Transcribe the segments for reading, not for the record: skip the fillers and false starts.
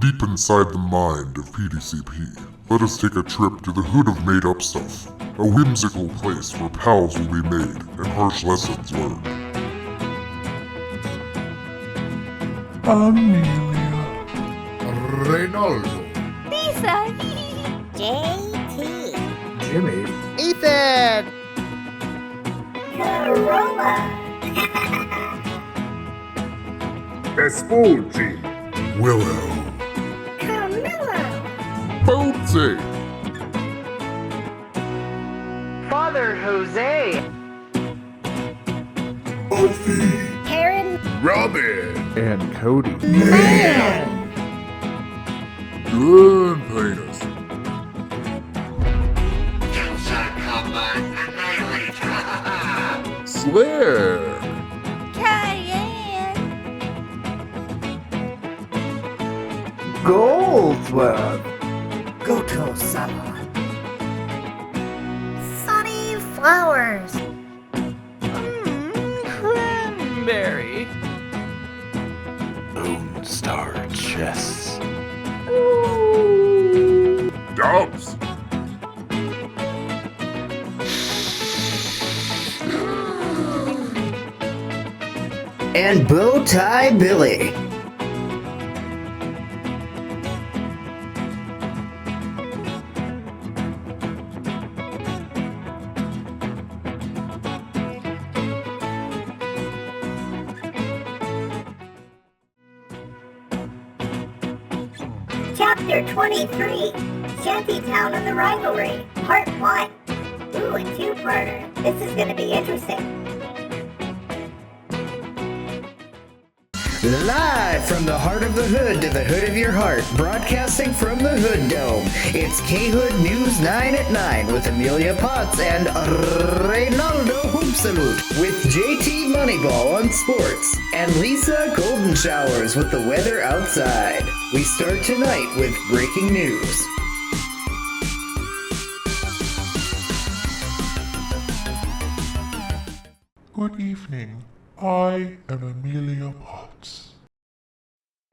deep inside the mind of PDCP, let us take a trip to the hood of made-up stuff, a whimsical place where pals will be made and harsh lessons learned. Amelia. Reynaldo. Lisa. JT. Jimmy. Ethan! Corolla. Espulci. Willow. Camilla. Palz. Father Jose. Buffy. Karen. Robin. And Cody. Man. Good penis. Slayer. Cayenne. Goldsworth. Goto-sama. Sunny flowers. Cranberry. Lone Star chests. Dubs. And Bowtie Billy. Chapter 23. Shantytown and the Rivalry. Part 1. Ooh, a two-parter. This is gonna be interesting. Live from the heart of the hood to the hood of your heart, broadcasting from the Hood Dome. It's K-Hood News 9 at 9 with Amelia Potts and Reynaldo Hoopsalute with JT Moneyball on sports and Lisa Golden Showers with the weather outside. We start tonight with breaking news. Good evening. I am Amelia Potts.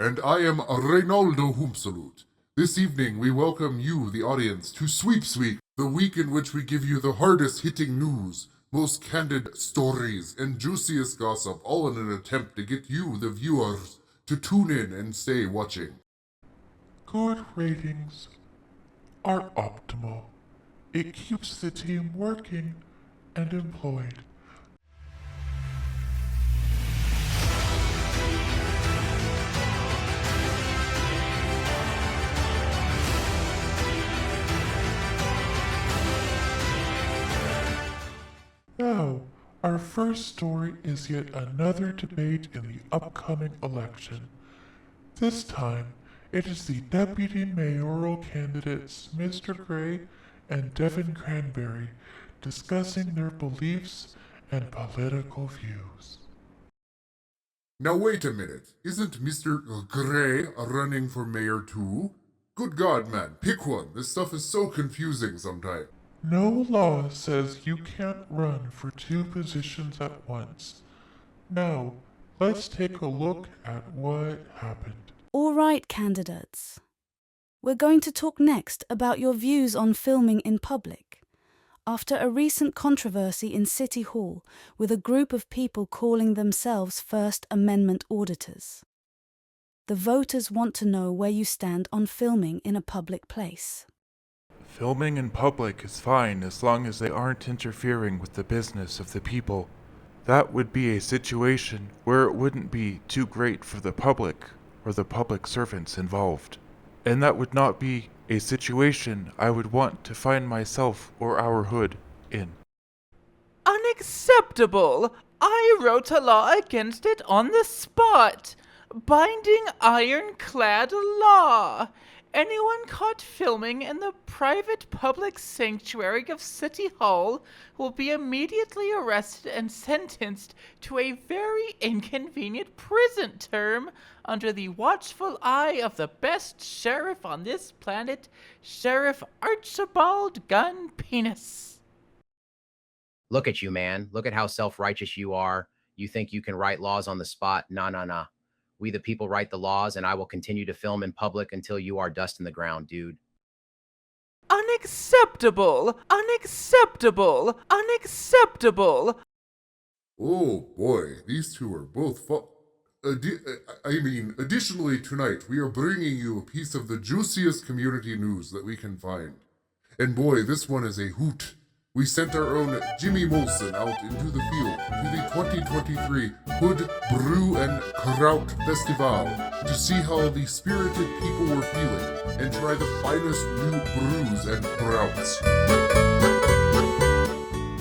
And I am Reynaldo Hoopsalute. This evening we welcome you, the audience, to Sweeps Week, the week in which we give you the hardest hitting news, most candid stories, and juiciest gossip, all in an attempt to get you, the viewers, to tune in and stay watching. Good ratings are optimal. It keeps the team working and employed. Now, our first story is yet another debate in the upcoming election. This time, it is the deputy mayoral candidates Mr. Gray and Devin Cranberry discussing their beliefs and political views. Now wait a minute, isn't Mr. Gray running for mayor too? Good God, man, pick one. This stuff is so confusing sometimes. No law says you can't run for two positions at once. Now, let's take a look at what happened. All right, candidates. We're going to talk next about your views on filming in public. After a recent controversy in City Hall with a group of people calling themselves First Amendment auditors, the voters want to know where you stand on filming in a public place. Filming in public is fine as long as they aren't interfering with the business of the people. That would be a situation where it wouldn't be too great for the public or the public servants involved. And that would not be a situation I would want to find myself or our hood in. Unacceptable! I wrote a law against it on the spot. Binding ironclad law. Anyone caught filming in the private public sanctuary of City Hall will be immediately arrested and sentenced to a very inconvenient prison term under the watchful eye of the best sheriff on this planet, Sheriff Archibald Gun Penis. Look at you, man. Look at how self-righteous you are. You think you can write laws on the spot. Nah. We the people write the laws, and I will continue to film in public until you are dust in the ground, dude. Unacceptable! Unacceptable! Unacceptable! Oh boy, these two are both additionally tonight, we are bringing you a piece of the juiciest community news that we can find. And boy, this one is a hoot. We sent our own Jimmy Molson out into the field to the 2023 Hood Brew and Kraut Festival to see how the spirited people were feeling and try the finest new brews and krauts.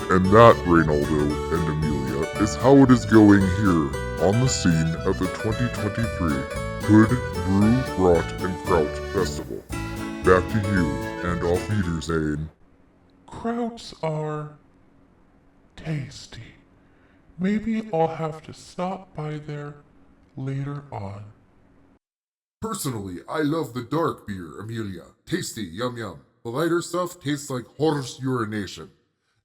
And that, Reynaldo and Amelia, is how it is going here on the scene of the 2023 Hood Brew, Brat, and Kraut Festival. Back to you, and auf Wiedersehen. Krauts are tasty. Maybe I'll have to stop by there later on. Personally, I love the dark beer, Amelia. Tasty, yum yum. The lighter stuff tastes like horse urination.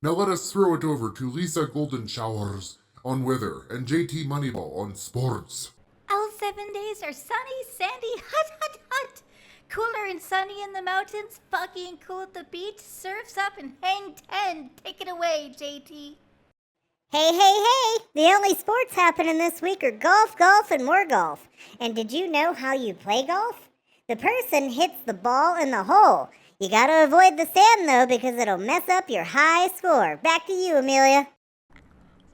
Now let us throw it over to Lisa Golden Showers on weather and JT Moneyball on sports. All 7 days are sunny, sandy, hot, hot, hot. Cooler and sunny in the mountains, foggy and cool at the beach, surfs up and hang 10. Take it away, JT. Hey, hey, hey! The only sports happening this week are golf, golf, and more golf. And did you know how you play golf? The person hits the ball in the hole. You gotta avoid the sand, though, because it'll mess up your high score. Back to you, Amelia.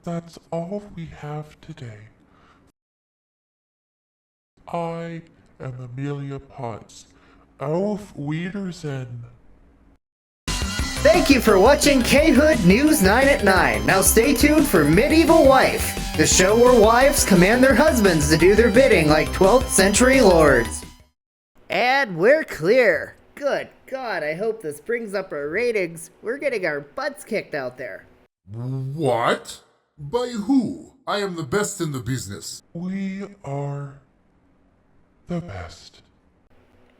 That's all we have today. I am Amelia Potts. Auf Wiedersehen. Thank you for watching K-Hood News 9 at 9. Now stay tuned for Medieval Wife, the show where wives command their husbands to do their bidding like 12th century lords. And we're clear. Good God, I hope this brings up our ratings. We're getting our butts kicked out there. What? By who? I am the best in the business. We are the best.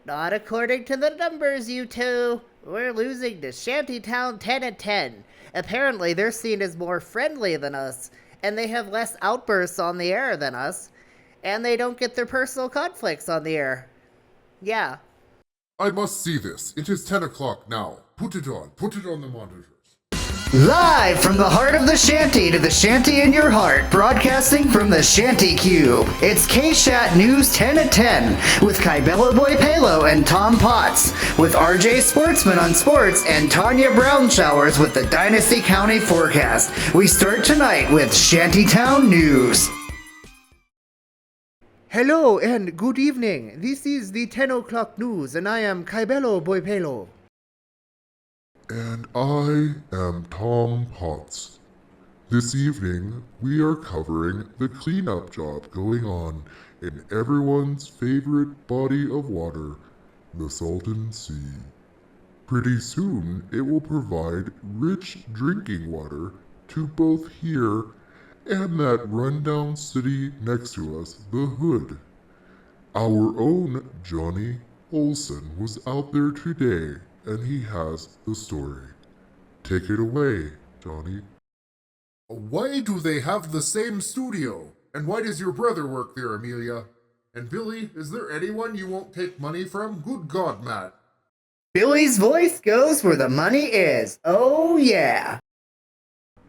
Not according to the numbers, you two. We're losing to Shantytown 10 at 10. Apparently, they're seen as more friendly than us, and they have less outbursts on the air than us, and they don't get their personal conflicts on the air. Yeah. I must see this. It is 10 o'clock now. Put it on the monitors. Live from the heart of the shanty to the shanty in your heart, broadcasting from the Shanty Cube. It's K-Shat News 10 at 10 with Kybella Boy Palo and Tom Potts, with RJ Sportsman on sports and Tanya Brown Showers with the Dynasty County forecast. We start tonight with Shantytown News. Hello and good evening. This is the 10 o'clock news and I am Kybella Boy Palo. And I am Tom Potts. This evening, we are covering the cleanup job going on in everyone's favorite body of water, the Salton Sea. Pretty soon, it will provide rich drinking water to both here and that rundown city next to us, the Hood. Our own Johnny Olson was out there today, and he has the story. Take it away, Johnny. Why do they have the same studio? And why does your brother work there, Amelia? And Billy, is there anyone you won't take money from? Good God, Matt. Billy's voice goes where the money is. Oh yeah.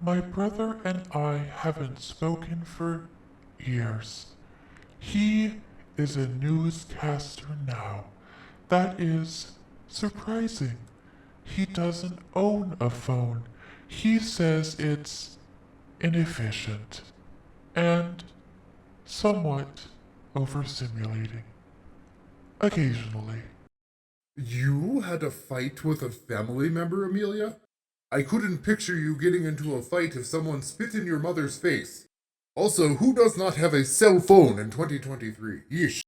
My brother and I haven't spoken for years. He is a newscaster now. That is surprising. He doesn't own a phone. He says it's inefficient and somewhat overstimulating. Occasionally. You had a fight with a family member, Amelia? I couldn't picture you getting into a fight if someone spit in your mother's face. Also, who does not have a cell phone in 2023? Yeesh.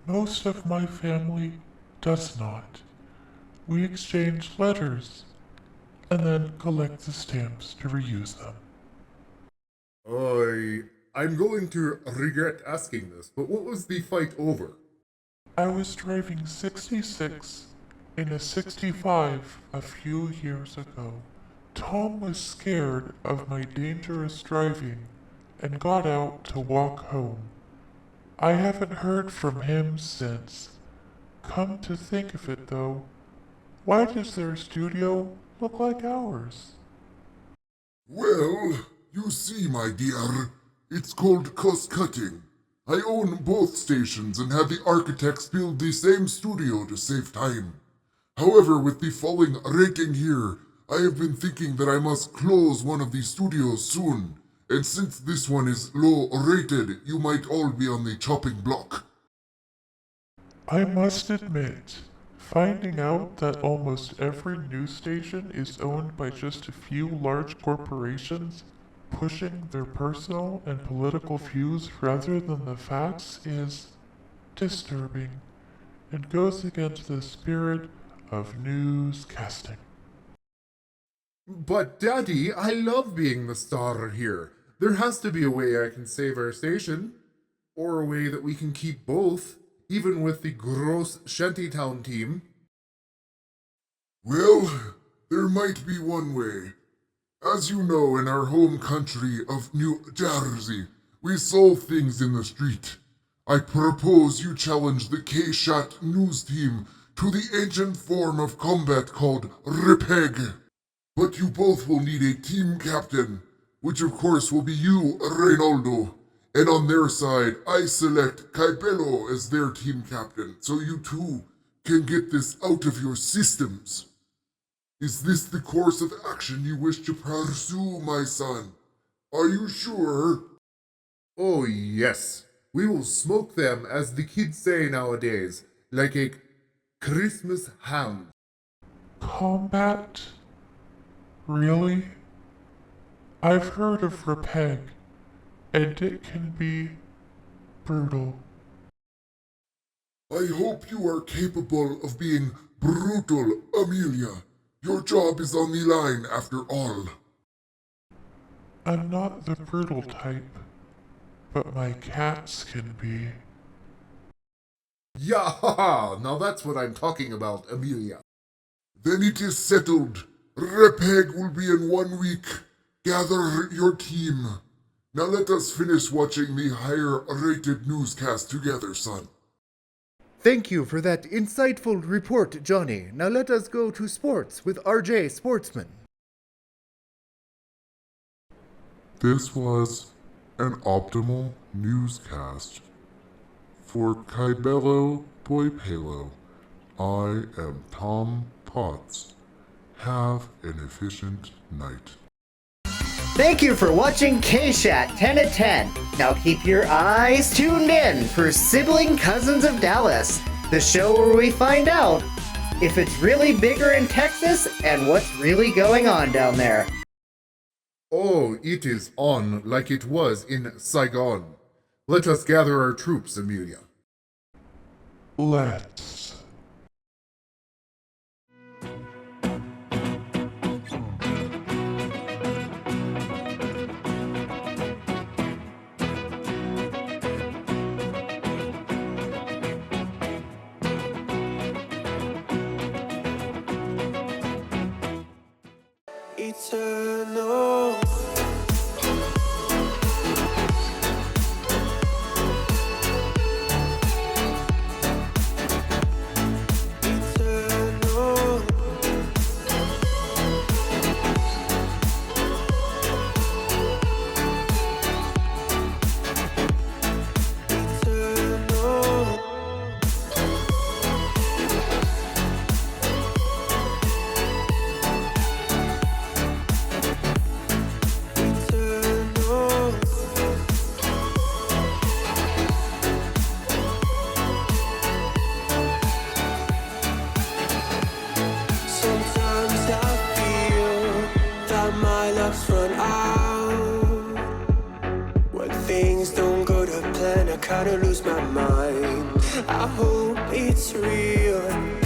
Most of my family does not. We exchange letters and then collect the stamps to reuse them. I'm going to regret asking this, but what was the fight over? I was driving 66 in a 65 a few years ago. Tom was scared of my dangerous driving and got out to walk home. I haven't heard from him since. Come to think of it, though, why does their studio look like ours? Well, you see, my dear, it's called cost-cutting. I own both stations and had the architects build the same studio to save time. However, with the falling rating here, I have been thinking that I must close one of these studios soon. And since this one is low rated, you might all be on the chopping block. I must admit, finding out that almost every news station is owned by just a few large corporations pushing their personal and political views rather than the facts is disturbing and goes against the spirit of newscasting. But Daddy, I love being the star here. There has to be a way I can save our station. Or a way that we can keep both, even with the gross Shantytown team. Well, there might be one way. As you know, in our home country of New Jersey, we solve things in the street. I propose you challenge the K-Shot news team to the ancient form of combat called Ripeg. But you both will need a team captain, which of course will be you, Reynaldo. And on their side, I select Caibello as their team captain, so you two can get this out of your systems. Is this the course of action you wish to pursue, my son? Are you sure? Oh yes, we will smoke them, as the kids say nowadays, like a Christmas ham. Combat? Really? I've heard of Repeg, and it can be brutal. I hope you are capable of being brutal, Amelia. Your job is on the line after all. I'm not the brutal type, but my cats can be. Yeah, now that's what I'm talking about, Amelia. Then it is settled. Repeg will be in 1 week. Gather your team. Now let us finish watching the higher-rated newscast together, son. Thank you for that insightful report, Johnny. Now let us go to sports with RJ Sportsman. This was an optimal newscast. For Caibello Boypelo, I am Tom Potts. Have an efficient night. Thank you for watching K-Shat 10 at 10. Now keep your eyes tuned in for Sibling Cousins of Dallas, the show where we find out if it's really bigger in Texas and what's really going on down there. Oh, it is on like it was in Saigon. Let us gather our troops, Amelia. Let's. Eternal. Eternal. Eternal. Sometimes I feel that my luck's run out. When things don't go to plan, I kinda lose my mind. I hope it's real.